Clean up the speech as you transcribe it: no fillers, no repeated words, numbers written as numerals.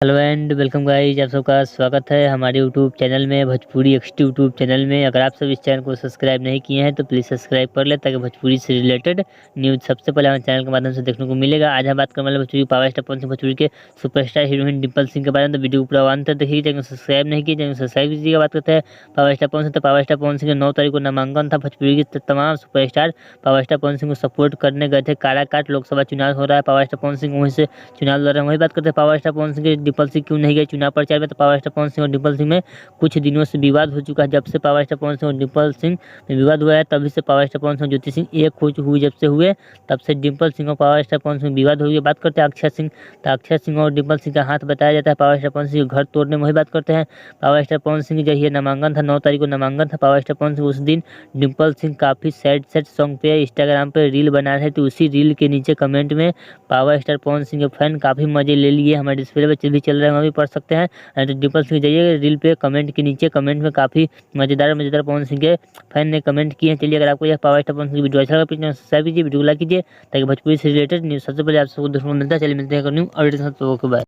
Hello and welcome guys, आप सबका स्वागत है हमारे यूट्यूब चैनल में, भोजपुरी एक्सटी यूट्यूब चैनल में। अगर आप सब इस चैनल को सब्सक्राइब नहीं किए हैं तो प्लीज़ सब्सक्राइब कर लें ताकि भोजपुरी से रिलेटेड न्यूज़ सबसे पहले हमारे चैनल के माध्यम से देखने को मिलेगा। आज हम बात करने वाले भोजपुरी पावर स्टार पवन सिंह, भोजपुरी के सुपरस्टार हीरोइन डिम्पल सिंह के बारे में। तो वीडियो को पूरा अंत तक देखिए, चैनल को सब्सक्राइब नहीं किए चैनल को सब्सक्राइब कीजिएगा। बात करते हैं पावर स्टार पवन सिंह। तो पावर स्टार पवन सिंह के 9 तारीख को नामांकन था। भोजपुरी के तमाम superstar power star Pawan Singh को सपोर्ट करने गए थे। काराकाट लोकसभा चुनाव हो रहा है, पावर स्टार पवन सिंह वहीं से चुनाव लड़ रहे हैं। वही बात करते हैं पावर स्टार पवन सिंह के डिम्पल सिंह क्यों नहीं गए चुनाव प्रचार में। तो पावर स्टार पवन सिंह और डिम्पल सिंह में कुछ दिनों से विवाद हो चुका है। जब से पावर स्टार पवन सिंह और डिम्पल सिंह में विवाद हुआ है तभी से पावर स्टार पवन सिंह और ज्योति सिंह एक हुई जब से हुए तब से डिम्पल सिंह और पावर स्टार पवन सिंह विवाद हो गया। बात करते हैं अक्षय सिंह। तो अक्षय सिंह और डिम्पल सिंह का हाथ बताया जाता है पावर स्टार पवन सिंह के घर तोड़ने में। वही बात करते हैं पावर स्टार पवन सिंह जब ये नामांकन था, 9 तारीख को नामांकन था पावर स्टार पवन सिंह। उस दिन डिम्पल सिंह काफ़ी सैड सॉन्ग पे इंस्टाग्राम पे रील बना रहे थे। उसी रील के नीचे कमेंट में पावर स्टार पवन सिंह के फैन काफ़ी मजे ले लिए। हमारे डिस्प्ले पे भी चल रहे हैं, वहाँ भी पढ़ सकते हैं। तो डिम्पल सिंह जाइए रील पे, कमेंट के नीचे कमेंट में काफ़ी मज़ेदार पवन सिंह के फैन ने कमेंट किए हैं। चलिए, अगर आपको यह पावर स्टार पवन सिंह की वीडियो अच्छा लगा प्लीज सब्सक्राइब कीजिए, वीडियो को लाइक कीजिए ताकि भोजपुरी से रिलेटेड न्यूज़ सबसे पहले आप सबको देखने को मिलता है। चलिए मिलते हैं न्यू और बाय।